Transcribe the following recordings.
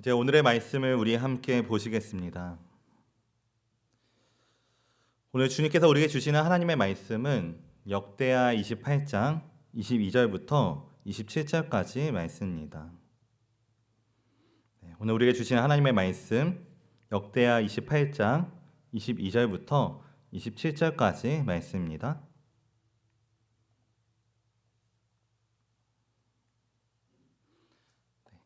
이제 오늘의 말씀을 우리 함께 보시겠습니다. 오늘 주님께서 우리에게 주시는 하나님의 말씀은 역대하 28장 22절부터 27절까지 말씀입니다. 오늘 우리에게 주시는 하나님의 말씀 역대하 28장 22절부터 27절까지 말씀입니다.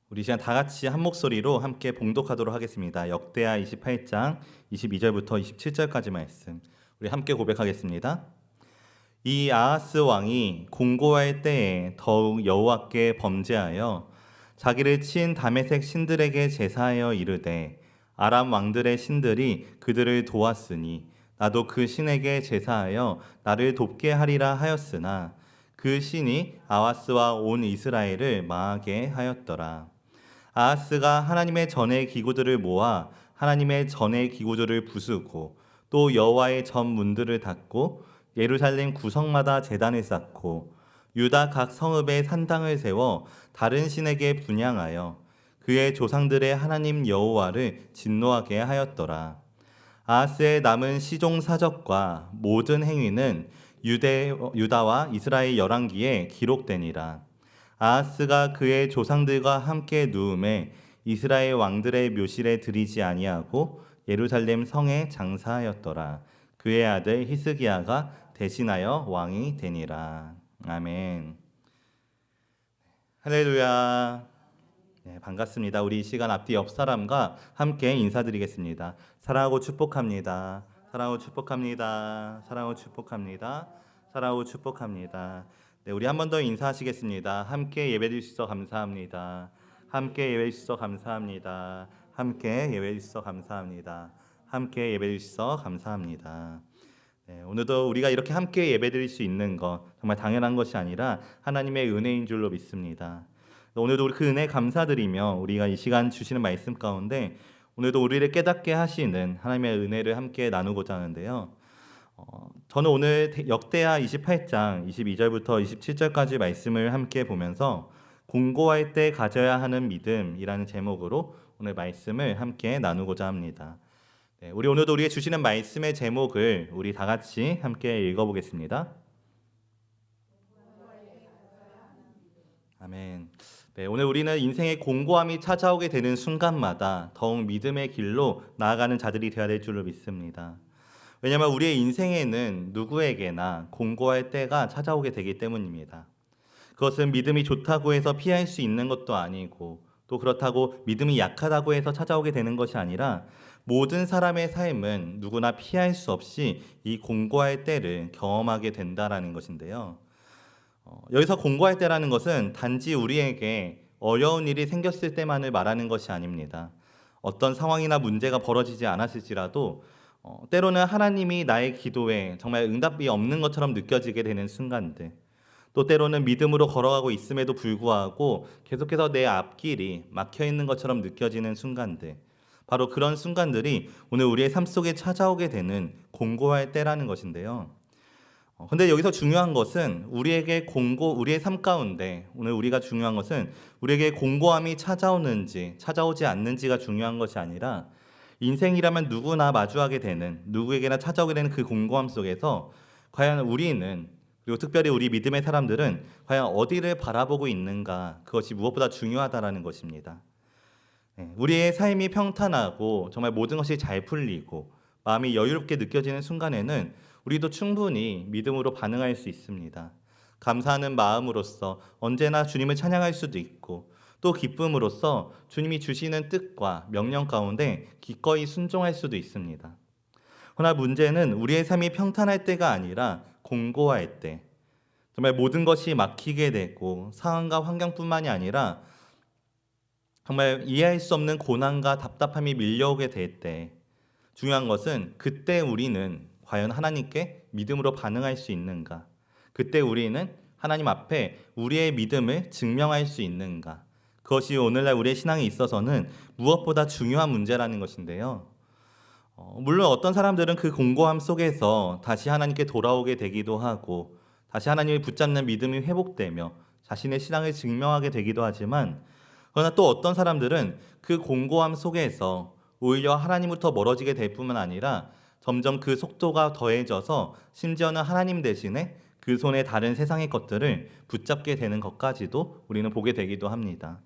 우리 시간 다 같이 한 목소리로 함께 봉독하도록 하겠습니다. 역대하 28장 22절부터 27절까지 말씀 우리 함께 고백하겠습니다. 이 아하스 왕이 공고할 때에 더욱 여호와께 범죄하여 자기를 친 다메섹 신들에게 제사하여 이르되 아람 왕들의 신들이 그들을 도왔으니 나도 그 신에게 제사하여 나를 돕게 하리라 하였으나 그 신이 아하스와 온 이스라엘을 망하게 하였더라. 아하스가 하나님의 전의 기구들을 모아 하나님의 전의 기구들을 부수고 또 여호와의 전 문들을 닫고 예루살렘 구성마다 제단을 쌓고 유다 각 성읍에 산당을 세워 다른 신에게 분향하여 그의 조상들의 하나님 여호와를 진노하게 하였더라. 아하스의 남은 시종 사적과 모든 행위는 유다와 이스라엘 열왕기에 기록되니라. 아하스가 그의 조상들과 함께 누움에 이스라엘 왕들의 묘실에 들이지 아니하고 예루살렘 성에 장사하였더라. 그의 아들 히스기야가 대신하여 왕이 되니라. 아멘. 할렐루야. 네, 반갑습니다. 우리 이 시간 앞뒤 옆 사람과 함께 인사드리겠습니다. 사랑하고 축복합니다. 사랑하고 축복합니다. 사랑하고 축복합니다. 사랑하고 축복합니다. 네, 우리 한 번 더 인사하시겠습니다. 함께 예배해 주셔서 감사합니다. 함께 예배해 주셔서 감사합니다. 함께 예배해 주셔서 감사합니다. 함께 예배해 주셔서 감사합니다. 네, 오늘도 우리가 이렇게 함께 예배드릴 수 있는 것 정말 당연한 것이 아니라 하나님의 은혜인 줄로 믿습니다. 오늘도 우리 그 은혜 감사드리며 우리가 이 시간 주시는 말씀 가운데 오늘도 우리를 깨닫게 하시는 하나님의 은혜를 함께 나누고자 하는데요. 저는 오늘 역대하 28장 22절부터 27절까지 말씀을 함께 보면서 공고할 때 가져야 하는 믿음이라는 제목으로 오늘 말씀을 함께 나누고자 합니다. 네, 우리 오늘도 우리에게 주시는 말씀의 제목을 우리 다 같이 함께 읽어보겠습니다. 아멘. 네, 오늘 우리는 인생의 공고함이 찾아오게 되는 순간마다 더욱 믿음의 길로 나아가는 자들이 되어야 될 줄로 믿습니다. 왜냐하면 우리의 인생에는 누구에게나 공고할 때가 찾아오게 되기 때문입니다. 그것은 믿음이 좋다고 해서 피할 수 있는 것도 아니고 또 그렇다고 믿음이 약하다고 해서 찾아오게 되는 것이 아니라 모든 사람의 삶은 누구나 피할 수 없이 이 공고할 때를 경험하게 된다라는 것인데요. 여기서 공고할 때라는 것은 단지 우리에게 어려운 일이 생겼을 때만을 말하는 것이 아닙니다. 어떤 상황이나 문제가 벌어지지 않았을지라도 때로는 하나님이 나의 기도에 정말 응답이 없는 것처럼 느껴지게 되는 순간들, 또 때로는 믿음으로 걸어가고 있음에도 불구하고 계속해서 내 앞길이 막혀 있는 것처럼 느껴지는 순간들, 바로 그런 순간들이 오늘 우리의 삶 속에 찾아오게 되는 공고할 때라는 것인데요. 근데 여기서 중요한 것은 우리의 삶 가운데 오늘 우리가 중요한 것은 우리에게 공고함이 찾아오는지 찾아오지 않는지가 중요한 것이 아니라 인생이라면 누구나 마주하게 되는 누구에게나 찾아오게 되는 그 공고함 속에서 과연 우리는 그리고 특별히 우리 믿음의 사람들은 과연 어디를 바라보고 있는가, 그것이 무엇보다 중요하다라는 것입니다. 우리의 삶이 평탄하고 정말 모든 것이 잘 풀리고 마음이 여유롭게 느껴지는 순간에는 우리도 충분히 믿음으로 반응할 수 있습니다. 감사하는 마음으로써 언제나 주님을 찬양할 수도 있고 또 기쁨으로써 주님이 주시는 뜻과 명령 가운데 기꺼이 순종할 수도 있습니다. 그러나 문제는 우리의 삶이 평탄할 때가 아니라 공고할 때, 정말 모든 것이 막히게 되고 상황과 환경뿐만이 아니라 정말 이해할 수 없는 고난과 답답함이 밀려오게 될 때, 중요한 것은 그때 우리는 과연 하나님께 믿음으로 반응할 수 있는가? 그때 우리는 하나님 앞에 우리의 믿음을 증명할 수 있는가? 그것이 오늘날 우리의 신앙에 있어서는 무엇보다 중요한 문제라는 것인데요. 물론 어떤 사람들은 그 공고함 속에서 다시 하나님께 돌아오게 되기도 하고 다시 하나님을 붙잡는 믿음이 회복되며 자신의 신앙을 증명하게 되기도 하지만 그러나 또 어떤 사람들은 그 공고함 속에서 오히려 하나님부터 멀어지게 될 뿐만 아니라 점점 그 속도가 더해져서 심지어는 하나님 대신에 그 손에 다른 세상의 것들을 붙잡게 되는 것까지도 우리는 보게 되기도 합니다.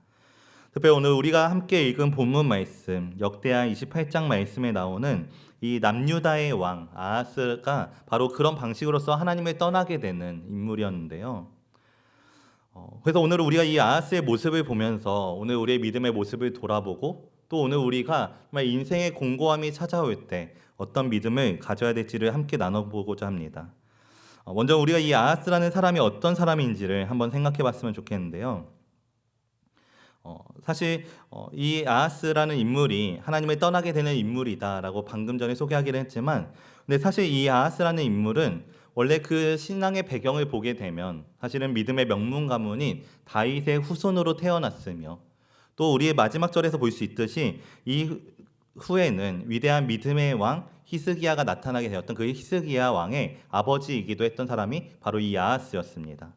특별히 오늘 우리가 함께 읽은 본문 말씀, 역대하 28장 말씀에 나오는 이 남유다의 왕 아하스가 바로 그런 방식으로서 하나님을 떠나게 되는 인물이었는데요. 그래서 오늘 우리가 이 아하스의 모습을 보면서 오늘 우리의 믿음의 모습을 돌아보고 또 오늘 우리가 정말 인생의 공고함이 찾아올 때 어떤 믿음을 가져야 될지를 함께 나눠보고자 합니다. 먼저 우리가 이 아하스라는 사람이 어떤 사람인지를 한번 생각해 봤으면 좋겠는데요. 사실 이 아하스라는 인물이 하나님을 떠나게 되는 인물이다라고 방금 전에 소개하기는 했지만, 근데 사실 이 아하스라는 인물은 원래 그 신앙의 배경을 보게 되면 사실은 믿음의 명문 가문인 다윗의 후손으로 태어났으며, 또 우리의 마지막 절에서 볼 수 있듯이 이 후에는 위대한 믿음의 왕 히스기야가 나타나게 되었던 그 히스기야 왕의 아버지이기도 했던 사람이 바로 이 아하스였습니다.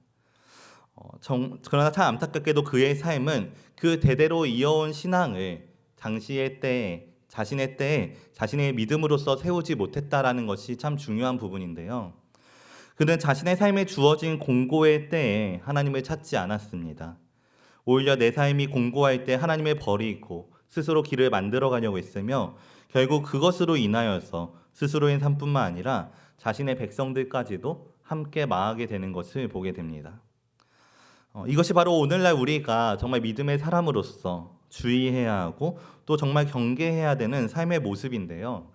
그러나 참 안타깝게도 그의 삶은 그 대대로 이어온 신앙을 당시의 때에 자신의 때에 자신의 믿음으로서 세우지 못했다라는 것이 참 중요한 부분인데요. 그는 자신의 삶에 주어진 공고의 때에 하나님을 찾지 않았습니다. 오히려 내 삶이 공고할 때 하나님을 버리고 스스로 길을 만들어 가려고 했으며, 결국 그것으로 인하여서 스스로의 삶뿐만 아니라 자신의 백성들까지도 함께 망하게 되는 것을 보게 됩니다. 이것이 바로 오늘날 우리가 정말 믿음의 사람으로서 주의해야 하고 또 정말 경계해야 되는 삶의 모습인데요.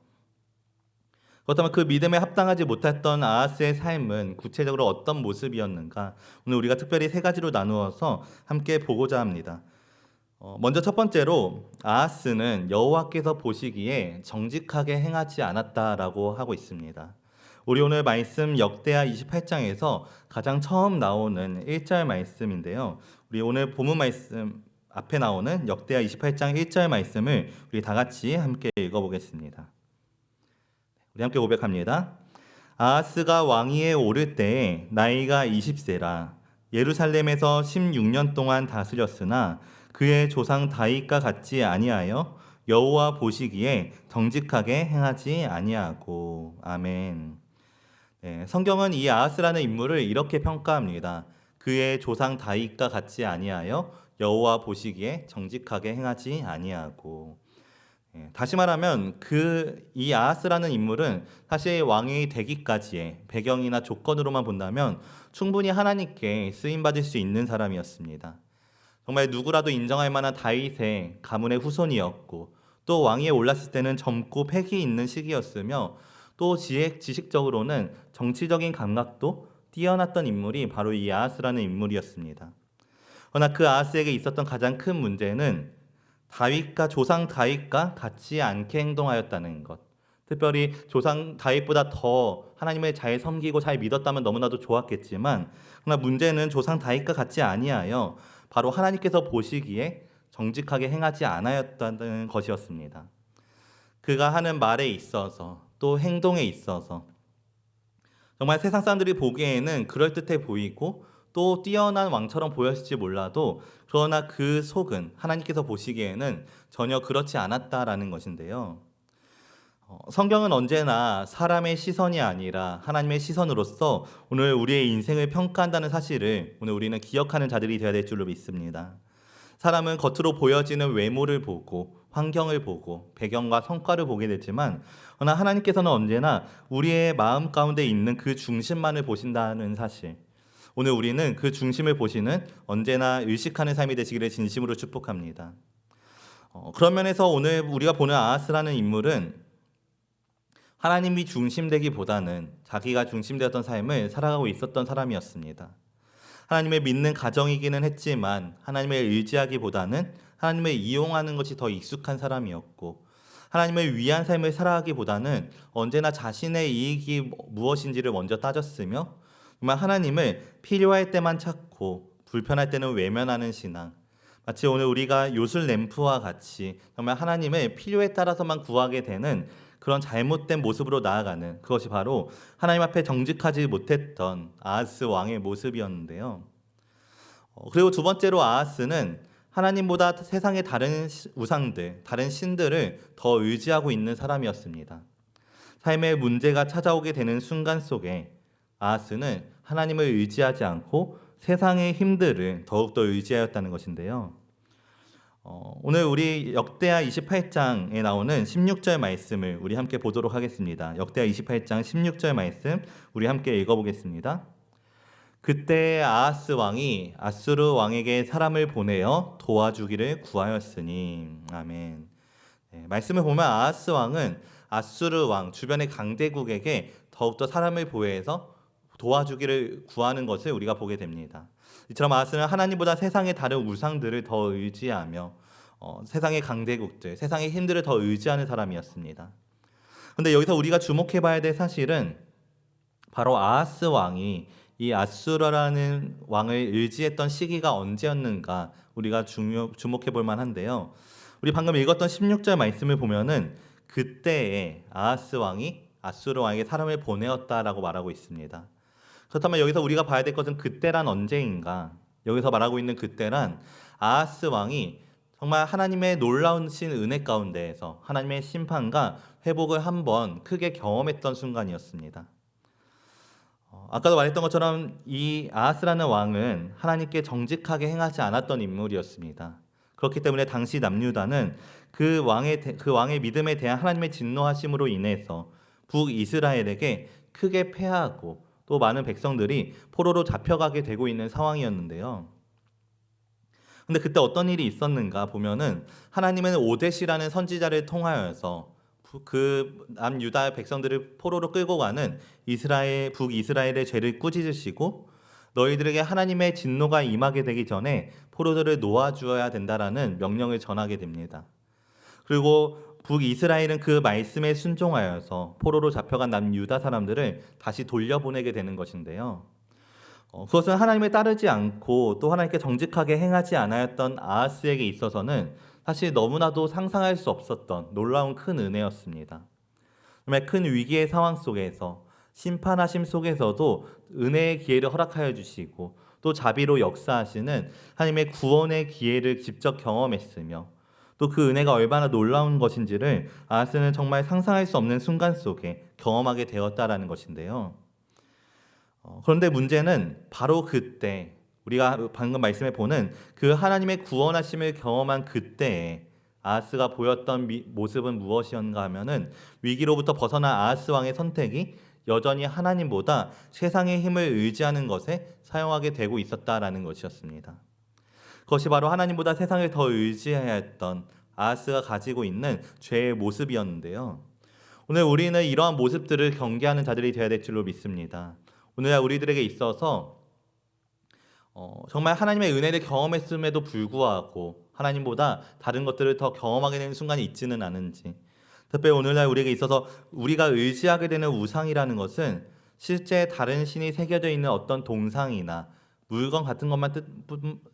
그렇다면 그 믿음에 합당하지 못했던 아하스의 삶은 구체적으로 어떤 모습이었는가? 오늘 우리가 특별히 세 가지로 나누어서 함께 보고자 합니다. 먼저 첫 번째로 아하스는 여호와께서 보시기에 정직하게 행하지 않았다라고 하고 있습니다. 우리 오늘 말씀 역대하 28장에서 가장 처음 나오는 1절 말씀인데요. 우리 오늘 본문 말씀 앞에 나오는 역대하 28장 1절 말씀을 우리 다 같이 함께 읽어보겠습니다. 우리 함께 고백합니다. 아하스가 왕위에 오를 때에 나이가 20세라 예루살렘에서 16년 동안 다스렸으나 그의 조상 다윗과 같지 아니하여 여호와 보시기에 정직하게 행하지 아니하고. 아멘. 네, 성경은 이 아하스라는 인물을 이렇게 평가합니다. 그의 조상 다윗과 같지 아니하여 여호와 보시기에 정직하게 행하지 아니하고. 다시 말하면 이 아하스라는 인물은 사실 왕이 되기까지의 배경이나 조건으로만 본다면 충분히 하나님께 쓰임 받을 수 있는 사람이었습니다. 정말 누구라도 인정할 만한 다윗의 가문의 후손이었고, 또 왕위에 올랐을 때는 젊고 패기 있는 시기였으며, 또 지식적으로는 정치적인 감각도 뛰어났던 인물이 바로 이 아하스라는 인물이었습니다. 그러나 그 아하스에게 있었던 가장 큰 문제는 조상 다윗과 같지 않게 행동하였다는 것. 특별히 조상 다윗보다 더 하나님을 잘 섬기고 잘 믿었다면 너무나도 좋았겠지만, 그러나 문제는 조상 다윗과 같지 아니하여 바로 하나님께서 보시기에 정직하게 행하지 않았다는 것이었습니다. 그가 하는 말에 있어서 또 행동에 있어서 정말 세상 사람들이 보기에는 그럴듯해 보이고 또 뛰어난 왕처럼 보였을지 몰라도, 그러나 그 속은 하나님께서 보시기에는 전혀 그렇지 않았다라는 것인데요. 성경은 언제나 사람의 시선이 아니라 하나님의 시선으로서 오늘 우리의 인생을 평가한다는 사실을 오늘 우리는 기억하는 자들이 되어야 될 줄로 믿습니다. 사람은 겉으로 보여지는 외모를 보고 환경을 보고 배경과 성과를 보게 되지만, 그러나 하나님께서는 언제나 우리의 마음 가운데 있는 그 중심만을 보신다는 사실, 오늘 우리는 그 중심을 보시는 언제나 의식하는 삶이 되시기를 진심으로 축복합니다. 그런 면에서 오늘 우리가 보는 아하스라는 인물은 하나님이 중심되기보다는 자기가 중심되었던 삶을 살아가고 있었던 사람이었습니다. 하나님을 믿는 가정이기는 했지만 하나님을 의지하기보다는 하나님을 이용하는 것이 더 익숙한 사람이었고, 하나님을 위한 삶을 살아가기보다는 언제나 자신의 이익이 무엇인지를 먼저 따졌으며, 정말 하나님을 필요할 때만 찾고 불편할 때는 외면하는 신앙, 마치 오늘 우리가 요술 램프와 같이 정말 하나님을 필요에 따라서만 구하게 되는 그런 잘못된 모습으로 나아가는, 그것이 바로 하나님 앞에 정직하지 못했던 아하스 왕의 모습이었는데요. 그리고 두 번째로 아하스는 하나님보다 세상의 다른 우상들, 다른 신들을 더 의지하고 있는 사람이었습니다. 삶의 문제가 찾아오게 되는 순간 속에 아하스는 하나님을 의지하지 않고 세상의 힘들을 더욱더 의지하였다는 것인데요. 오늘 우리 역대하 28장에 나오는 16절 말씀을 우리 함께 보도록 하겠습니다. 역대하 28장 16절 말씀 우리 함께 읽어보겠습니다. 그때 아하스 왕이 아수르 왕에게 사람을 보내어 도와주기를 구하였으니. 아멘. 네, 말씀을 보면 아하스 왕은 아수르 왕 주변의 강대국에게 더욱더 사람을 보내서 도와주기를 구하는 것을 우리가 보게 됩니다. 이처럼 아하스는 하나님보다 세상의 다른 우상들을 더 의지하며 세상의 강대국들, 세상의 힘들을 더 의지하는 사람이었습니다. 그런데 여기서 우리가 주목해 봐야 될 사실은 바로 아하스 왕이 이 아수르라는 왕을 의지했던 시기가 언제였는가 우리가 주목해 볼 만한데요. 우리 방금 읽었던 16절 말씀을 보면은 그때에 아하스 왕이 아수르 왕에게 사람을 보내었다라고 말하고 있습니다. 그렇다면 여기서 우리가 봐야 될 것은 그때란 언제인가? 여기서 말하고 있는 그때란 아하스 왕이 정말 하나님의 놀라우신 은혜 가운데에서 하나님의 심판과 회복을 한번 크게 경험했던 순간이었습니다. 아까도 말했던 것처럼 이 아하스라는 왕은 하나님께 정직하게 행하지 않았던 인물이었습니다. 그렇기 때문에 당시 남유다는 그 왕의 믿음에 대한 하나님의 진노하심으로 인해서 북이스라엘에게 크게 패하고 또 많은 백성들이 포로로 잡혀가게 되고 있는 상황이었는데요. 근데 그때 어떤 일이 있었는가 보면은 하나님은 오뎃이라는 선지자를 통하여서 그 남유다 백성들을 포로로 끌고 가는 북이스라엘의 죄를 꾸짖으시고 너희들에게 하나님의 진노가 임하게 되기 전에 포로들을 놓아주어야 된다라는 명령을 전하게 됩니다. 그리고 북이스라엘은 그 말씀에 순종하여서 포로로 잡혀간 남유다 사람들을 다시 돌려보내게 되는 것인데요. 그것은 하나님을 따르지 않고 또 하나님께 정직하게 행하지 않았던 아하스에게 있어서는 사실 너무나도 상상할 수 없었던 놀라운 큰 은혜였습니다. 정말 큰 위기의 상황 속에서 심판하심 속에서도 은혜의 기회를 허락하여 주시고 또 자비로 역사하시는 하나님의 구원의 기회를 직접 경험했으며 또 그 은혜가 얼마나 놀라운 것인지를 아하스는 정말 상상할 수 없는 순간 속에 경험하게 되었다라는 것인데요. 그런데 문제는 바로 그때 우리가 방금 말씀해 보는 그 하나님의 구원하심을 경험한 그때에 아하스가 보였던 모습은 무엇이었는가 하면은 위기로부터 벗어난 아하스 왕의 선택이 여전히 하나님보다 세상의 힘을 의지하는 것에 사용하게 되고 있었다라는 것이었습니다. 그것이 바로 하나님보다 세상을 더 의지해야 했던 아하스가 가지고 있는 죄의 모습이었는데요. 오늘 우리는 이러한 모습들을 경계하는 자들이 되어야 될 줄로 믿습니다. 오늘날 우리들에게 있어서 정말 하나님의 은혜를 경험했음에도 불구하고 하나님보다 다른 것들을 더 경험하게 되는 순간이 있지는 않은지, 특별히 오늘날 우리에게 있어서 우리가 의지하게 되는 우상이라는 것은 실제 다른 신이 새겨져 있는 어떤 동상이나 물건 같은 것만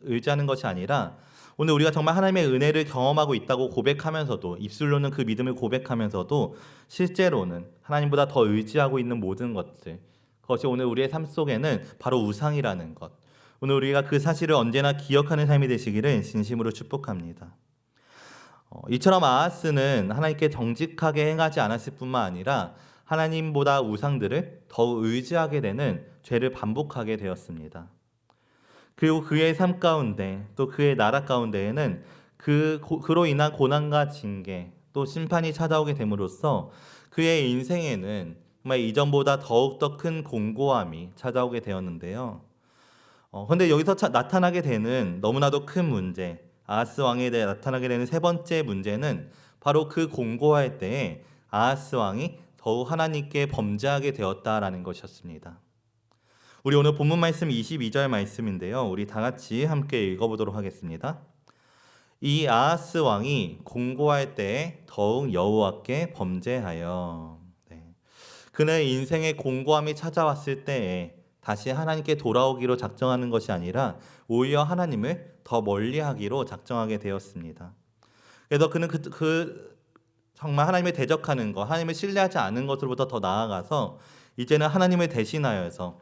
의지하는 것이 아니라 오늘 우리가 정말 하나님의 은혜를 경험하고 있다고 고백하면서도 입술로는 그 믿음을 고백하면서도 실제로는 하나님보다 더 의지하고 있는 모든 것들, 그것이 오늘 우리의 삶 속에는 바로 우상이라는 것, 오늘 우리가 그 사실을 언제나 기억하는 삶이 되시기를 진심으로 축복합니다. 이처럼 아하스는 하나님께 정직하게 행하지 않았을 뿐만 아니라 하나님보다 우상들을 더욱 의지하게 되는 죄를 반복하게 되었습니다. 그리고 그의 삶 가운데 또 그의 나라 가운데에는 그로 인한 고난과 징계 또 심판이 찾아오게 됨으로써 그의 인생에는 정말 이전보다 더욱더 큰 공고함이 찾아오게 되었는데요. 그런데 여기서 나타나게 되는 너무나도 큰 문제, 아하스 왕에 대해 나타나게 되는 세 번째 문제는 바로 그 공고할 때에 아하스 왕이 더욱 하나님께 범죄하게 되었다라는 것이었습니다. 우리 오늘 본문 말씀 22절 말씀인데요. 우리 다 같이 함께 읽어보도록 하겠습니다. 이 아하스 왕이 공고할 때에 더욱 여호와께 범죄하여. 그는 인생의 공고함이 찾아왔을 때에 다시 하나님께 돌아오기로 작정하는 것이 아니라 오히려 하나님을 더 멀리하기로 작정하게 되었습니다. 그래서 그는 정말 하나님을 대적하는 것, 하나님을 신뢰하지 않은 것으로부터 더 나아가서 이제는 하나님을 대신하여서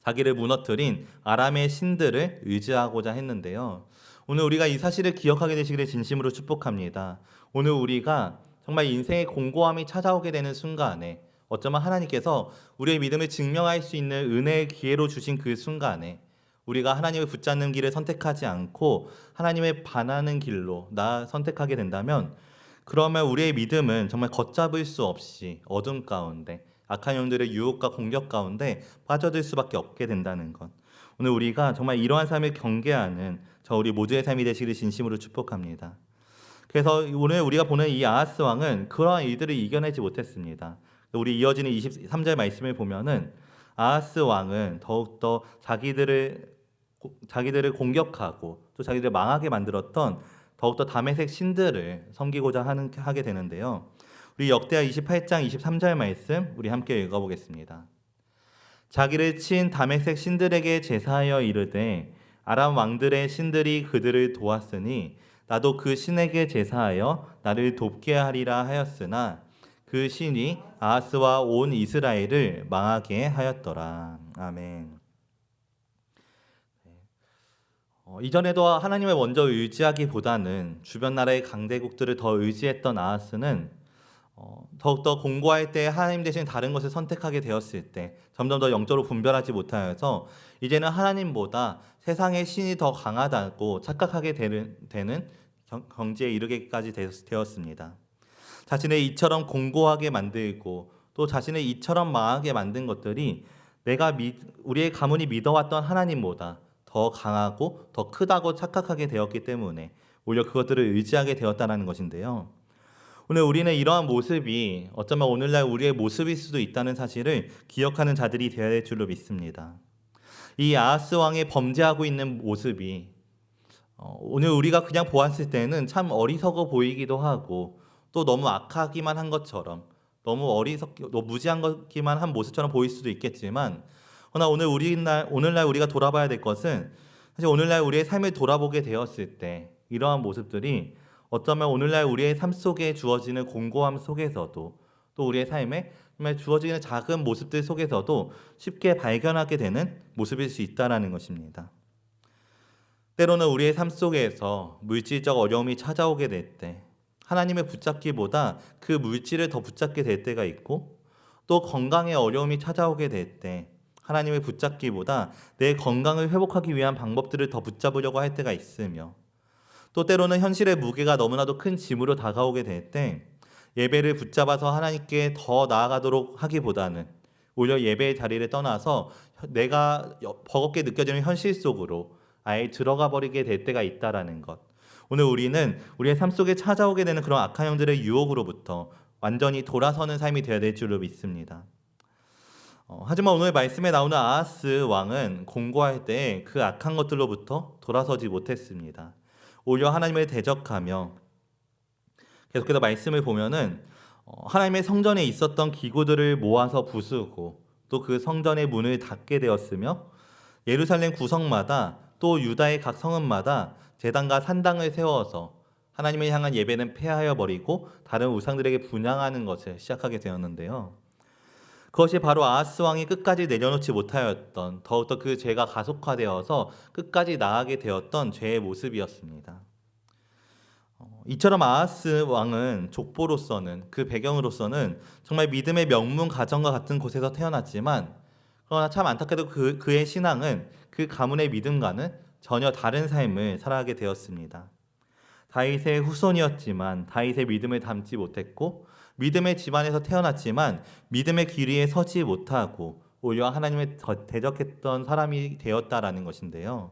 자기를 무너뜨린 아람의 신들을 의지하고자 했는데요. 오늘 우리가 이 사실을 기억하게 되시기를 진심으로 축복합니다. 오늘 우리가 정말 인생의 공고함이 찾아오게 되는 순간에 어쩌면 하나님께서 우리의 믿음을 증명할 수 있는 은혜의 기회로 주신 그 순간에 우리가 하나님을 붙잡는 길을 선택하지 않고 하나님을 반하는 길로 선택하게 된다면 그러면 우리의 믿음은 정말 걷잡을 수 없이 어둠 가운데 악한 영들의 유혹과 공격 가운데 빠져들 수밖에 없게 된다는 것. 오늘 우리가 정말 이러한 삶을 경계하는 우리 모두의 삶이 되시기를 진심으로 축복합니다. 그래서 오늘 우리가 보는 이 아하스 왕은 그러한 일들을 이겨내지 못했습니다. 우리 이어지는 23절 말씀을 보면은 아하스 왕은 더욱더 자기들을 공격하고 또 자기들을 망하게 만들었던 더욱더 다메섹 신들을 섬기고자 하게 되는데요. 우리 역대하 28장 23절 말씀 우리 함께 읽어보겠습니다. 자기를 친 다메섹 신들에게 제사하여 이르되 아람 왕들의 신들이 그들을 도왔으니 나도 그 신에게 제사하여 나를 돕게 하리라 하였으나 그 신이 아하스와 온 이스라엘을 망하게 하였더라. 아멘. 이전에도 하나님을 먼저 의지하기보다는 주변 나라의 강대국들을 더 의지했던 아하스는 더욱더 공고할 때 하나님 대신 다른 것을 선택하게 되었을 때 점점 더 영적으로 분별하지 못하여서 이제는 하나님보다 세상의 신이 더 강하다고 착각하게 되는 경지에 이르게까지 되었습니다. 자신을 이처럼 공고하게 만들고 또 자신을 이처럼 망하게 만든 것들이 우리의 가문이 믿어왔던 하나님보다 더 강하고 더 크다고 착각하게 되었기 때문에 오히려 그것들을 의지하게 되었다는 것인데요. 오늘 우리는 이러한 모습이 어쩌면 오늘날 우리의 모습일 수도 있다는 사실을 기억하는 자들이 되어야 될 줄로 믿습니다. 이 아하스 왕의 범죄하고 있는 모습이 오늘 우리가 그냥 보았을 때는 참 어리석어 보이기도 하고 또 너무 악하기만 한 것처럼 너무 무지한 것기만 한 모습처럼 보일 수도 있겠지만 그러나 오늘날 우리가 돌아봐야 될 것은 사실 오늘날 우리의 삶을 돌아보게 되었을 때 이러한 모습들이 어쩌면 오늘날 우리의 삶 속에 주어지는 공고함 속에서도 또 우리의 삶에 정말 주어지는 작은 모습들 속에서도 쉽게 발견하게 되는 모습일 수 있다는 것입니다. 때로는 우리의 삶 속에서 물질적 어려움이 찾아오게 될 때 하나님을 붙잡기보다 그 물질을 더 붙잡게 될 때가 있고 또 건강에 어려움이 찾아오게 될 때 하나님을 붙잡기보다 내 건강을 회복하기 위한 방법들을 더 붙잡으려고 할 때가 있으며 또 때로는 현실의 무게가 너무나도 큰 짐으로 다가오게 될 때 예배를 붙잡아서 하나님께 더 나아가도록 하기보다는 오히려 예배의 자리를 떠나서 내가 버겁게 느껴지는 현실 속으로 아예 들어가 버리게 될 때가 있다라는 것. 오늘 우리는 우리의 삶 속에 찾아오게 되는 그런 악한 영들의 유혹으로부터 완전히 돌아서는 삶이 되어야 될 줄로 믿습니다. 하지만 오늘 말씀에 나오는 아하스 왕은 공고할 때 그 악한 것들로부터 돌아서지 못했습니다. 오히려 하나님을 대적하며 계속해서 말씀을 보면은 하나님의 성전에 있었던 기구들을 모아서 부수고 또 그 성전의 문을 닫게 되었으며 예루살렘 구성마다 또 유다의 각 성읍마다 제단과 산당을 세워서 하나님을 향한 예배는 폐하여 버리고 다른 우상들에게 분향하는 것을 시작하게 되었는데요. 그것이 바로 아하스 왕이 끝까지 내려놓지 못하였던 더욱더 그 죄가 가속화되어서 끝까지 나아가게 되었던 죄의 모습이었습니다. 이처럼 아하스 왕은 족보로서는 그 배경으로서는 정말 믿음의 명문 가정과 같은 곳에서 태어났지만 그러나 참 안타깝게도 그의 신앙은 그 가문의 믿음과는 전혀 다른 삶을 살아가게 되었습니다. 다윗의 후손이었지만 다윗의 믿음을 담지 못했고 믿음의 집안에서 태어났지만 믿음의 길 위에 서지 못하고 오히려 하나님을 대적했던 사람이 되었다라는 것인데요.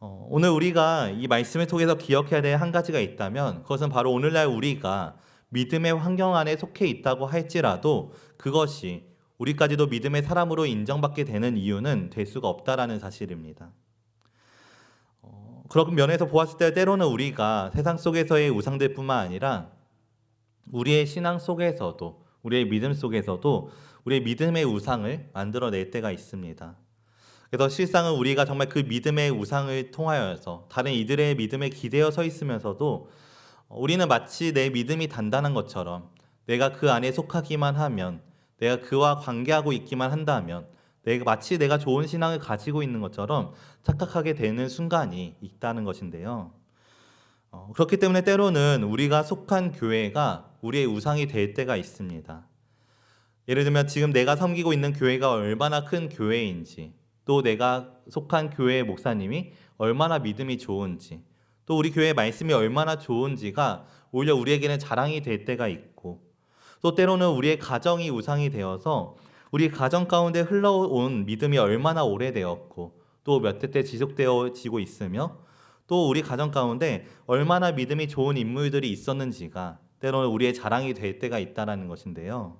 오늘 우리가 이 말씀을 통해서 기억해야 될 한 가지가 있다면 그것은 바로 오늘날 우리가 믿음의 환경 안에 속해 있다고 할지라도 그것이 우리까지도 믿음의 사람으로 인정받게 되는 이유는 될 수가 없다라는 사실입니다. 그런 면에서 보았을 때 때로는 우리가 세상 속에서의 우상들뿐만 아니라 우리의 신앙 속에서도 우리의 믿음 속에서도 우리의 믿음의 우상을 만들어낼 때가 있습니다. 그래서 실상은 우리가 정말 그 믿음의 우상을 통하여서 다른 이들의 믿음에 기대어 서 있으면서도 우리는 마치 내 믿음이 단단한 것처럼 내가 그 안에 속하기만 하면 내가 그와 관계하고 있기만 한다면 마치 내가 좋은 신앙을 가지고 있는 것처럼 착각하게 되는 순간이 있다는 것인데요. 그렇기 때문에 때로는 우리가 속한 교회가 우리의 우상이 될 때가 있습니다. 예를 들면 지금 내가 섬기고 있는 교회가 얼마나 큰 교회인지, 또 내가 속한 교회의 목사님이 얼마나 믿음이 좋은지, 또 우리 교회의 말씀이 얼마나 좋은지가 오히려 우리에게는 자랑이 될 때가 있고, 또 때로는 우리의 가정이 우상이 되어서 우리 가정 가운데 흘러온 믿음이 얼마나 오래되었고 또 몇 대 때 지속되어지고 있으며 또 우리 가정 가운데 얼마나 믿음이 좋은 인물들이 있었는지가 때로는 우리의 자랑이 될 때가 있다는 것인데요.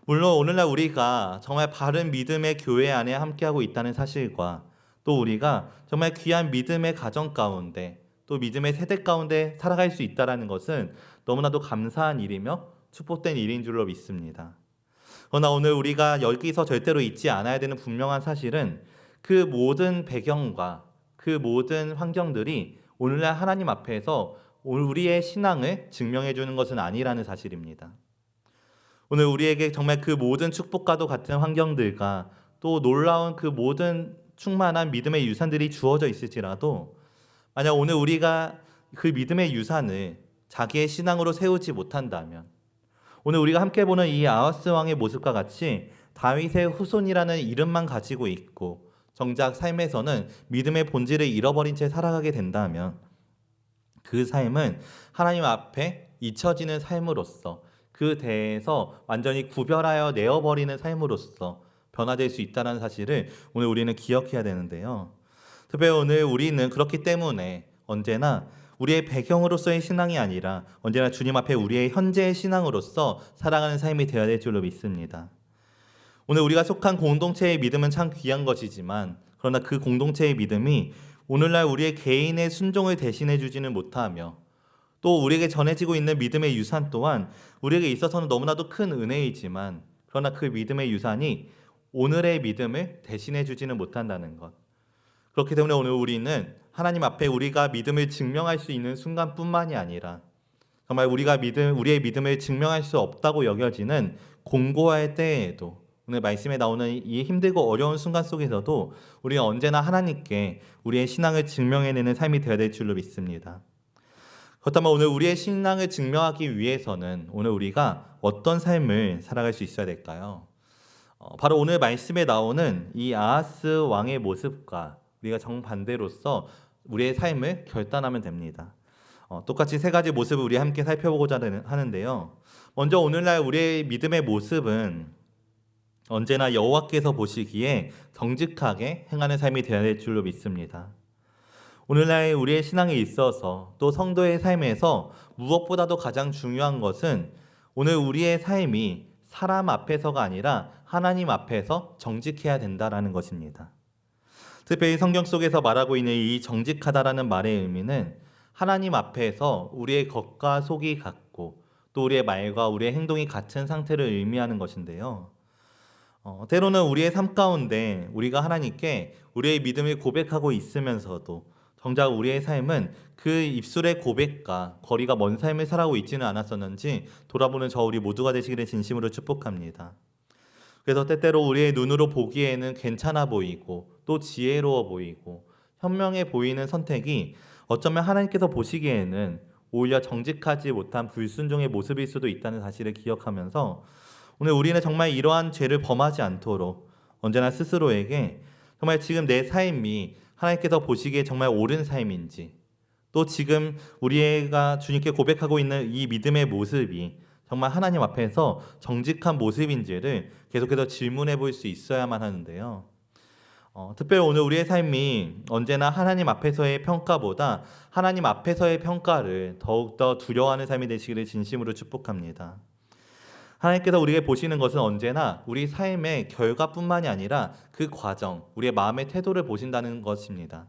물론 오늘날 우리가 정말 바른 믿음의 교회 안에 함께하고 있다는 사실과 또 우리가 정말 귀한 믿음의 가정 가운데 또 믿음의 세대 가운데 살아갈 수 있다는 것은 너무나도 감사한 일이며 축복된 일인 줄로 믿습니다. 그러나 오늘 우리가 여기서 절대로 잊지 않아야 되는 분명한 사실은 그 모든 배경과 그 모든 환경들이 오늘날 하나님 앞에서 우리의 신앙을 증명해 주는 것은 아니라는 사실입니다. 오늘 우리에게 정말 그 모든 축복과도 같은 환경들과 또 놀라운 그 모든 충만한 믿음의 유산들이 주어져 있을지라도 만약 오늘 우리가 그 믿음의 유산을 자기의 신앙으로 세우지 못한다면 오늘 우리가 함께 보는 이 아하스 왕의 모습과 같이 다윗의 후손이라는 이름만 가지고 있고 정작 삶에서는 믿음의 본질을 잃어버린 채 살아가게 된다면 그 삶은 하나님 앞에 잊혀지는 삶으로서 그 대에서 완전히 구별하여 내어버리는 삶으로서 변화될 수 있다는 사실을 오늘 우리는 기억해야 되는데요. 특별히 오늘 우리는 그렇기 때문에 언제나 우리의 배경으로서의 신앙이 아니라 언제나 주님 앞에 우리의 현재의 신앙으로서 살아가는 삶이 되어야 될 줄로 믿습니다. 오늘 우리가 속한 공동체의 믿음은 참 귀한 것이지만 그러나 그 공동체의 믿음이 오늘날 우리의 개인의 순종을 대신해 주지는 못하며 또 우리에게 전해지고 있는 믿음의 유산 또한 우리에게 있어서는 너무나도 큰 은혜이지만 그러나 그 믿음의 유산이 오늘의 믿음을 대신해 주지는 못한다는 것. 그렇기 때문에 오늘 우리는 하나님 앞에 우리가 믿음을 증명할 수 있는 순간뿐만이 아니라 정말 우리의 믿음을 증명할 수 없다고 여겨지는 공고할 때에도 오늘 말씀에 나오는 이 힘들고 어려운 순간 속에서도 우리가 언제나 하나님께 우리의 신앙을 증명해내는 삶이 되어야 될 줄로 믿습니다. 그렇다면 오늘 우리의 신앙을 증명하기 위해서는 오늘 우리가 어떤 삶을 살아갈 수 있어야 될까요? 바로 오늘 말씀에 나오는 이 아하스 왕의 모습과 우리가 정반대로서 우리의 삶을 결단하면 됩니다. 똑같이 세 가지 모습을 우리 함께 살펴보고자 하는데요. 먼저 오늘날 우리의 믿음의 모습은 언제나 여호와께서 보시기에 정직하게 행하는 삶이 되어야 될 줄로 믿습니다. 오늘날 우리의 신앙에 있어서 또 성도의 삶에서 무엇보다도 가장 중요한 것은 오늘 우리의 삶이 사람 앞에서가 아니라 하나님 앞에서 정직해야 된다라는 것입니다. 특별히 성경 속에서 말하고 있는 이 정직하다라는 말의 의미는 하나님 앞에서 우리의 겉과 속이 같고 또 우리의 말과 우리의 행동이 같은 상태를 의미하는 것인데요. 때로는 우리의 삶 가운데 우리가 하나님께 우리의 믿음을 고백하고 있으면서도 정작 우리의 삶은 그 입술의 고백과 거리가 먼 삶을 살아가고 있지는 않았었는지 돌아보는 저 우리 모두가 되시기를 진심으로 축복합니다. 그래서 때때로 우리의 눈으로 보기에는 괜찮아 보이고 또 지혜로워 보이고 현명해 보이는 선택이 어쩌면 하나님께서 보시기에는 오히려 정직하지 못한 불순종의 모습일 수도 있다는 사실을 기억하면서 오늘 우리는 정말 이러한 죄를 범하지 않도록 언제나 스스로에게 정말 지금 내 삶이 하나님께서 보시기에 정말 옳은 삶인지 또 지금 우리가 주님께 고백하고 있는 이 믿음의 모습이 정말 하나님 앞에서 정직한 모습인지를 계속해서 질문해 볼 수 있어야만 하는데요. 특별히 오늘 우리의 삶이 언제나 하나님 앞에서의 평가보다 하나님 앞에서의 평가를 더욱더 두려워하는 삶이 되시기를 진심으로 축복합니다. 하나님께서 우리에게 보시는 것은 언제나 우리 삶의 결과뿐만이 아니라 그 과정, 우리의 마음의 태도를 보신다는 것입니다.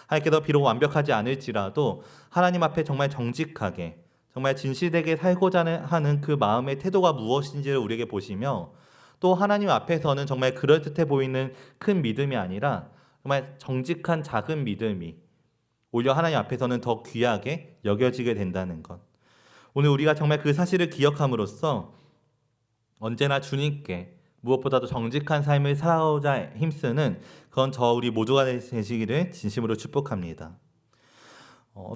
하나님께서 비록 완벽하지 않을지라도 하나님 앞에 정말 정직하게 정말 진실되게 살고자 하는 그 마음의 태도가 무엇인지를 우리에게 보시며 또 하나님 앞에서는 정말 그럴듯해 보이는 큰 믿음이 아니라 정말 정직한 작은 믿음이 오히려 하나님 앞에서는 더 귀하게 여겨지게 된다는 것. 오늘 우리가 정말 그 사실을 기억함으로써 언제나 주님께 무엇보다도 정직한 삶을 살아오자 힘쓰는 그건 저 우리 모두가 되시기를 진심으로 축복합니다.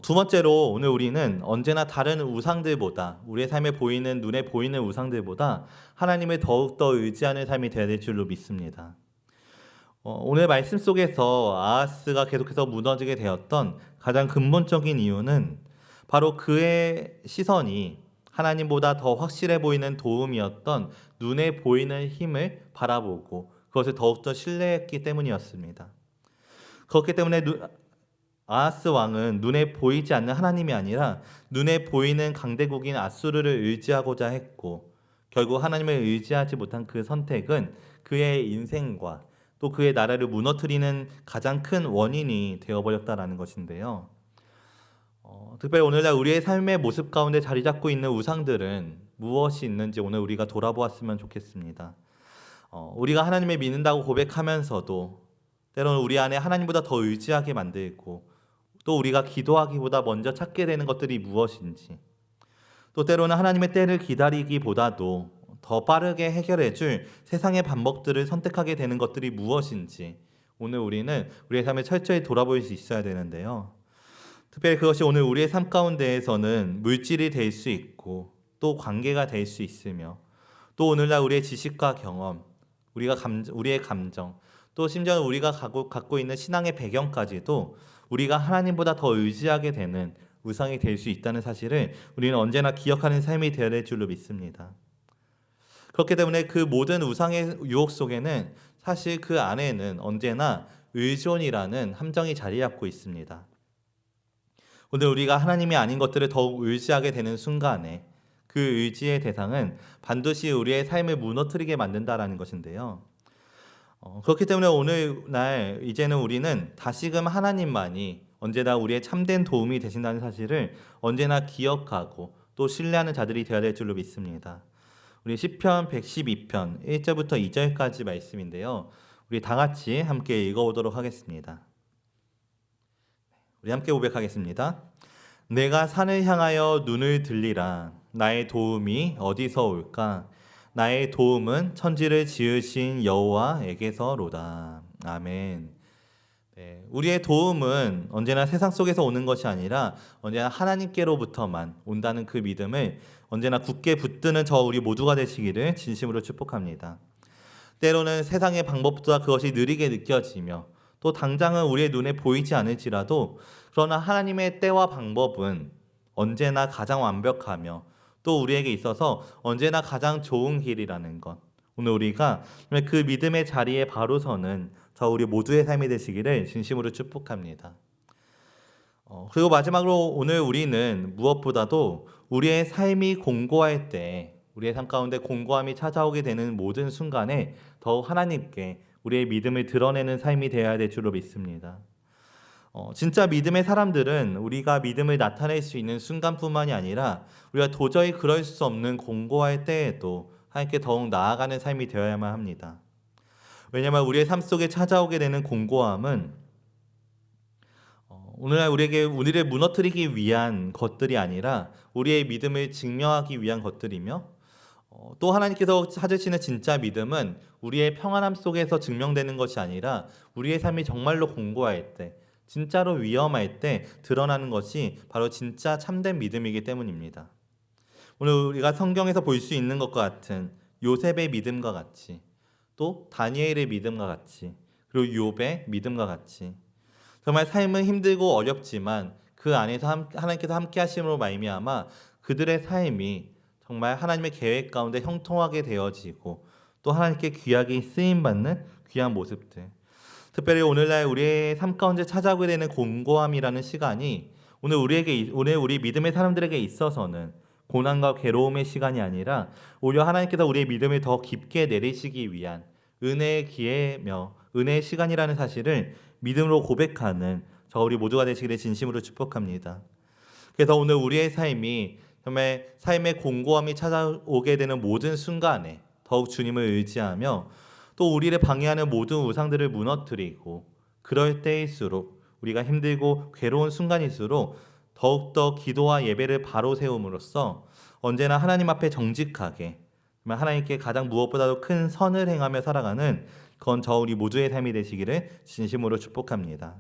두 번째로 오늘 우리는 언제나 다른 우상들보다 우리의 삶에 보이는 눈에 보이는 우상들보다 하나님을 더욱더 의지하는 삶이 되어야 될 줄로 믿습니다. 오늘 말씀 속에서 아하스가 계속해서 무너지게 되었던 가장 근본적인 이유는 바로 그의 시선이 하나님보다 더 확실해 보이는 도움이었던 눈에 보이는 힘을 바라보고 그것을 더욱더 신뢰했기 때문이었습니다. 그렇기 때문에 아하스 왕은 눈에 보이지 않는 하나님이 아니라 눈에 보이는 강대국인 아수르를 의지하고자 했고, 결국 하나님을 의지하지 못한 그 선택은 그의 인생과 또 그의 나라를 무너뜨리는 가장 큰 원인이 되어버렸다라는 것인데요. 특별히 오늘날 우리의 삶의 모습 가운데 자리 잡고 있는 우상들은 무엇이 있는지 오늘 우리가 돌아보았으면 좋겠습니다. 우리가 하나님을 믿는다고 고백하면서도 때로는 우리 안에 하나님보다 더 의지하게 만들고, 또 우리가 기도하기보다 먼저 찾게 되는 것들이 무엇인지, 또 때로는 하나님의 때를 기다리기보다도 더 빠르게 해결해 줄 세상의 방법들을 선택하게 되는 것들이 무엇인지 오늘 우리는 우리의 삶을 철저히 돌아볼 수 있어야 되는데요. 특별히 그것이 오늘 우리의 삶 가운데에서는 물질이 될 수 있고 또 관계가 될 수 있으며, 또 오늘날 우리의 지식과 경험, 우리의 감정, 또 심지어 우리가 갖고 있는 신앙의 배경까지도 우리가 하나님보다 더 의지하게 되는 우상이 될 수 있다는 사실을 우리는 언제나 기억하는 삶이 되어야 될 줄로 믿습니다. 그렇기 때문에 그 모든 우상의 유혹 속에는 사실 그 안에는 언제나 의존이라는 함정이 자리 잡고 있습니다. 오늘 우리가 하나님이 아닌 것들을 더욱 의지하게 되는 순간에 그 의지의 대상은 반드시 우리의 삶을 무너뜨리게 만든다라는 것인데요. 그렇기 때문에 오늘날 이제는 우리는 다시금 하나님만이 언제나 우리의 참된 도움이 되신다는 사실을 언제나 기억하고 또 신뢰하는 자들이 되어야 될 줄로 믿습니다. 우리 시편 112편 1절부터 2절까지 말씀인데요. 우리 다 같이 함께 읽어보도록 하겠습니다. 우리 함께 고백하겠습니다. 내가 산을 향하여 눈을 들리라. 나의 도움이 어디서 올까? 나의 도움은 천지를 지으신 여호와에게서로다. 아멘. 네, 우리의 도움은 언제나 세상 속에서 오는 것이 아니라 언제나 하나님께로부터만 온다는 그 믿음을 언제나 굳게 붙드는 저 우리 모두가 되시기를 진심으로 축복합니다. 때로는 세상의 방법보다 그것이 느리게 느껴지며 또 당장은 우리의 눈에 보이지 않을지라도, 그러나 하나님의 때와 방법은 언제나 가장 완벽하며 또 우리에게 있어서 언제나 가장 좋은 길이라는 것, 오늘 우리가 그 믿음의 자리에 바로 서는 저 우리 모두의 삶이 되시기를 진심으로 축복합니다. 그리고 마지막으로 오늘 우리는 무엇보다도 우리의 삶이 공고할 때, 우리의 삶 가운데 공고함이 찾아오게 되는 모든 순간에 더욱 하나님께 우리의 믿음을 드러내는 삶이 되어야 될 줄로 믿습니다. 진짜 믿음의 사람들은 우리가 믿음을 나타낼 수 있는 순간뿐만이 아니라 우리가 도저히 그럴 수 없는 공고할 때에도 하나님께 더욱 나아가는 삶이 되어야만 합니다. 왜냐하면 우리의 삶 속에 찾아오게 되는 공고함은 오늘날 우리를 무너뜨리기 위한 것들이 아니라 우리의 믿음을 증명하기 위한 것들이며, 또 하나님께서 찾으시는 진짜 믿음은 우리의 평안함 속에서 증명되는 것이 아니라 우리의 삶이 정말로 공고할 때, 진짜로 위험할 때 드러나는 것이 바로 진짜 참된 믿음이기 때문입니다. 오늘 우리가 성경에서 볼 수 있는 것과 같은 요셉의 믿음과 같이, 또 다니엘의 믿음과 같이, 그리고 욥의 믿음과 같이, 정말 삶은 힘들고 어렵지만 그 안에서 하나님께서 함께 하심으로 말미암아 그들의 삶이 정말 하나님의 계획 가운데 형통하게 되어지고 또 하나님께 귀하게 쓰임받는 귀한 모습들, 특별히 오늘날 우리의 삶 가운데 찾아오게 되는 공고함이라는 시간이 오늘 우리 믿음의 사람들에게 있어서는 고난과 괴로움의 시간이 아니라 오히려 하나님께서 우리의 믿음을 더 깊게 내리시기 위한 은혜의 기회며 은혜의 시간이라는 사실을 믿음으로 고백하는 저 우리 모두가 되시기를 진심으로 축복합니다. 그래서 오늘 우리의 삶이 정말 삶의 공고함이 찾아오게 되는 모든 순간에 더욱 주님을 의지하며 또 우리를 방해하는 모든 우상들을 무너뜨리고, 그럴 때일수록 우리가 힘들고 괴로운 순간일수록 더욱더 기도와 예배를 바로 세움으로써 언제나 하나님 앞에 정직하게 하나님께 가장 무엇보다도 큰 선을 행하며 살아가는 그건 저 우리 모두의 삶이 되시기를 진심으로 축복합니다.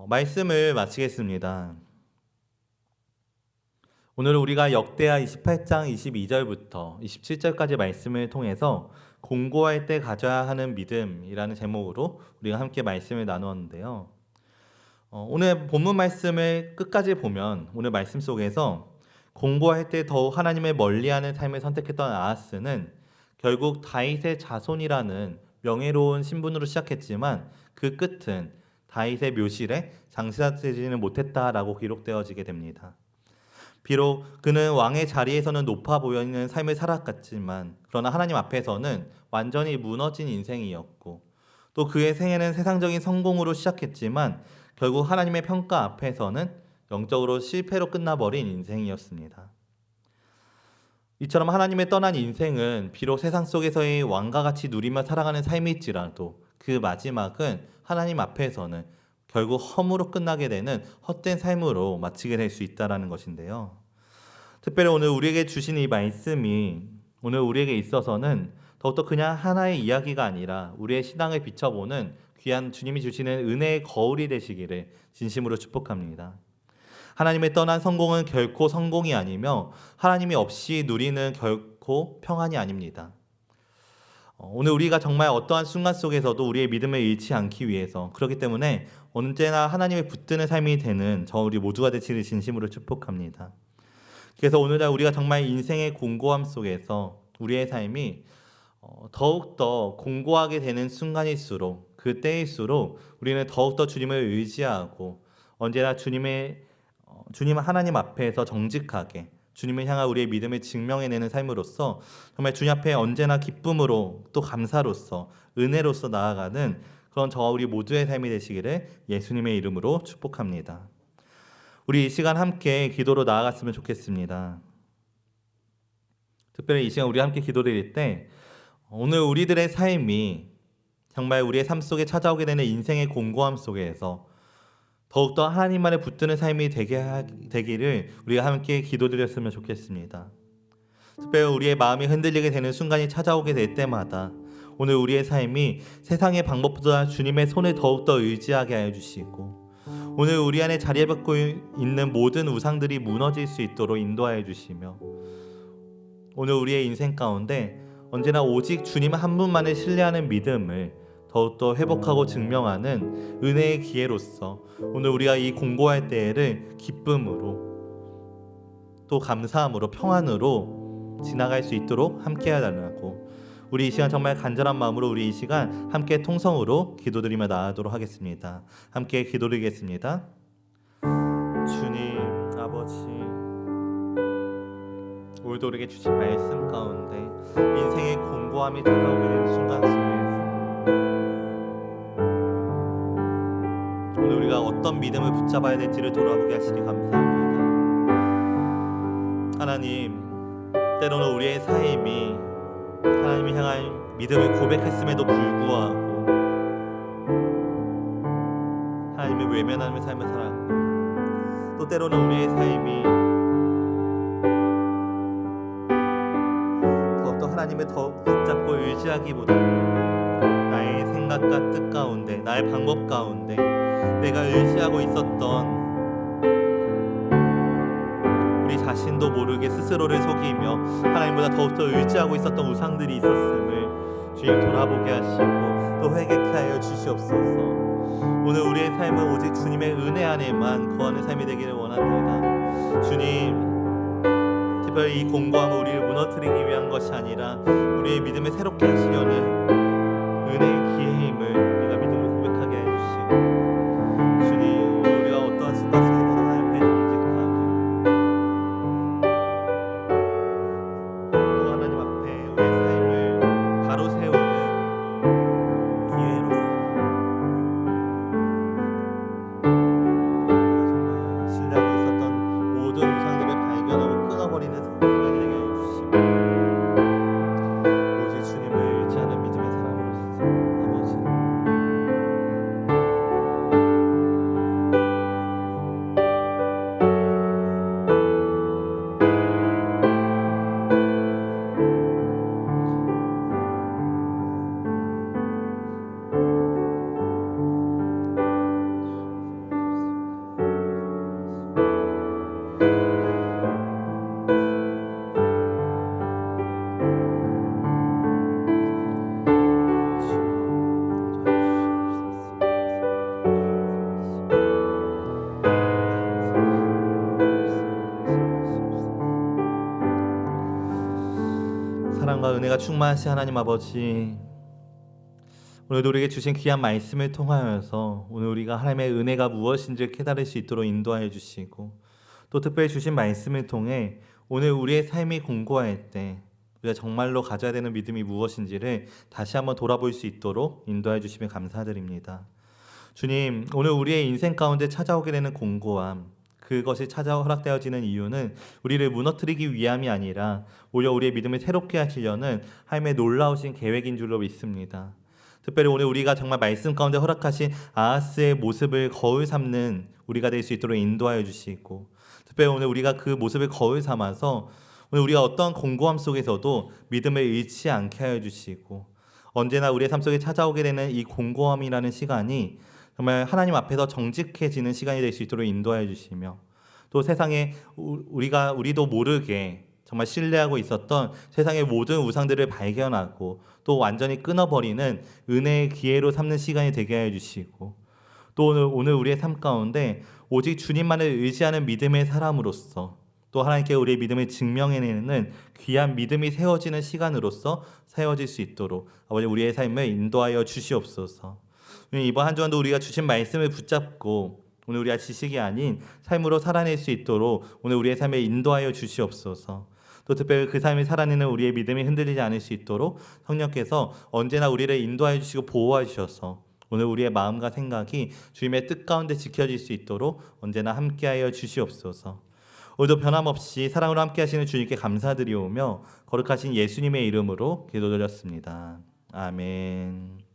말씀을 마치겠습니다. 오늘 우리가 역대하 28장 22절부터 27절까지 말씀을 통해서 공고할 때 가져야 하는 믿음이라는 제목으로 우리가 함께 말씀을 나누었는데요. 오늘 본문 말씀을 끝까지 보면 오늘 말씀 속에서 공고할 때 더욱 하나님을 멀리하는 삶을 선택했던 아하스는 결국 다윗의 자손이라는 명예로운 신분으로 시작했지만 그 끝은 다윗의 묘실에 장사되지는 못했다라고 기록되어지게 됩니다. 비록 그는 왕의 자리에서는 높아 보이는 삶을 살았겠지만 그러나 하나님 앞에서는 완전히 무너진 인생이었고 또 그의 생애는 세상적인 성공으로 시작했지만 결국 하나님의 평가 앞에서는 영적으로 실패로 끝나버린 인생이었습니다. 이처럼 하나님의 떠난 인생은 비록 세상 속에서의 왕과 같이 누리며 살아가는 삶일지라도 그 마지막은 하나님 앞에서는 결국 허무로 끝나게 되는 헛된 삶으로 마치게 될 수 있다는 것인데요. 특별히 오늘 우리에게 주신 이 말씀이 오늘 우리에게 있어서는 더욱더 그냥 하나의 이야기가 아니라 우리의 신앙을 비춰보는 귀한 주님이 주시는 은혜의 거울이 되시기를 진심으로 축복합니다. 하나님의 떠난 성공은 결코 성공이 아니며 하나님이 없이 누리는 결코 평안이 아닙니다. 오늘 우리가 정말 어떠한 순간 속에서도 우리의 믿음을 잃지 않기 위해서 그렇기 때문에 언제나 하나님의 붙드는 삶이 되는 저 우리 모두가 되시기를 진심으로 축복합니다. 그래서 오늘날 우리가 정말 인생의 공고함 속에서 우리의 삶이 더욱더 공고하게 되는 순간일수록 그 때일수록 우리는 더욱더 주님을 의지하고 언제나 주님 하나님 앞에서 정직하게 주님을 향한 우리의 믿음을 증명해내는 삶으로써 정말 주님 앞에 언제나 기쁨으로 또 감사로서 은혜로서 나아가는 그런 저와 우리 모두의 삶이 되시기를 예수님의 이름으로 축복합니다. 우리 이 시간 함께 기도로 나아갔으면 좋겠습니다. 특별히 이 시간 우리 함께 기도드릴 때 오늘 우리들의 삶이 정말 우리의 삶 속에 찾아오게 되는 인생의 공고함 속에서 더욱더 하나님만에 붙드는 삶이 되기를 우리가 함께 기도드렸으면 좋겠습니다. 특별히 우리의 마음이 흔들리게 되는 순간이 찾아오게 될 때마다 오늘 우리의 삶이 세상의 방법보다 주님의 손을 더욱더 의지하게 하여 주시고 오늘 우리 안에 자리 잡고 있는 모든 우상들이 무너질 수 있도록 인도하여 주시며 오늘 우리의 인생 가운데 언제나 오직 주님 한 분만을 신뢰하는 믿음을 더욱더 회복하고 증명하는 은혜의 기회로서 오늘 우리가 이 공고할 때를 기쁨으로 또 감사함으로 평안으로 지나갈 수 있도록 함께 해달라고 우리 이 시간 정말 간절한 마음으로 우리 이 시간 함께 통성으로 기도드리며 나아가도록 하겠습니다. 함께 기도드리겠습니다. 주님 아버지 오늘도 우리에게 주신 말씀 가운데 인생의 공고함이 찾아오게 되는 순간 속에서 오늘 우리가 어떤 믿음을 붙잡아야 될지를 돌아보게 하시니 감사합니다. 하나님, 때로는 우리의 삶이 하나님을 향한 믿음을 고백했음에도 불구하고 하나님을 외면하며 삶을 살았고 또 때로는 우리의 삶이 더욱더 하나님을 더 붙잡고 의지하기보다는 나의 생각과 뜻 가운데 나의 방법 가운데 내가 의지하고 있었던 우리 자신도 모르게 스스로를 속이며 하나님보다 더욱더 의지하고 있었던 우상들이 있었음을 주님 돌아보게 하시고 또 회개케 하여 주시옵소서. 오늘 우리의 삶은 오직 주님의 은혜 안에만 거하는 삶이 되기를 원합니다. 주님 특별히 이 공고함은 우리를 무너뜨리기 위한 것이 아니라 우리의 믿음을 새롭게 하시려는 은혜의 기회임을 우리가 믿음으로 고백하게 해주시고 주님 우리가 어떠한 순간 속에서도 하나님 앞에 정직하게 또 하나님 앞에 우리의 삶을 바로 세우는 기회로서 우리가 정말 신뢰하고 있었던 모든 우상들을 발견하고 끊어버리는 순간이 되게 해주시고 오직 주님을 의지하는 믿음의 사람으로서 아버지 사랑과 은혜가 충만하신 하나님 아버지, 오늘도 우리에게 주신 귀한 말씀을 통하여서 오늘 우리가 하나님의 은혜가 무엇인지를 깨달을 수 있도록 인도하여 주시고, 또 특별히 주신 말씀을 통해 오늘 우리의 삶이 공고할 때 우리가 정말로 가져야 되는 믿음이 무엇인지를 다시 한번 돌아볼 수 있도록 인도해 주시면 감사드립니다. 주님, 오늘 우리의 인생 가운데 찾아오게 되는 공고함, 그것이 찾아 허락되어지는 이유는 우리를 무너뜨리기 위함이 아니라 오히려 우리의 믿음을 새롭게 하시려는 하나님의 놀라우신 계획인 줄로 믿습니다. 특별히 오늘 우리가 정말 말씀 가운데 허락하신 아하스의 모습을 거울 삼는 우리가 될 수 있도록 인도하여 주시고, 특별히 오늘 우리가 그 모습을 거울 삼아서 오늘 우리가 어떤 공고함 속에서도 믿음을 잃지 않게 하여 주시고, 언제나 우리의 삶 속에 찾아오게 되는 이 공고함이라는 시간이 정말 하나님 앞에서 정직해지는 시간이 될 수 있도록 인도하여 주시며, 또 세상에 우리도 모르게 정말 신뢰하고 있었던 세상의 모든 우상들을 발견하고 또 완전히 끊어버리는 은혜의 기회로 삼는 시간이 되게 하여 주시고, 또 오늘 우리의 삶 가운데 오직 주님만을 의지하는 믿음의 사람으로서 또 하나님께 우리의 믿음을 증명해내는 귀한 믿음이 세워지는 시간으로서 세워질 수 있도록 아버지 우리의 삶을 인도하여 주시옵소서. 이번 한 주간도 우리가 주신 말씀을 붙잡고 오늘 우리가 지식이 아닌 삶으로 살아낼 수 있도록 오늘 우리의 삶에 인도하여 주시옵소서. 또 특별히 그 삶을 살아내는 우리의 믿음이 흔들리지 않을 수 있도록 성령께서 언제나 우리를 인도하여 주시고 보호하여 주셔서 오늘 우리의 마음과 생각이 주님의 뜻 가운데 지켜질 수 있도록 언제나 함께하여 주시옵소서. 오늘도 변함없이 사랑으로 함께하시는 주님께 감사드리오며 거룩하신 예수님의 이름으로 기도드렸습니다. 아멘.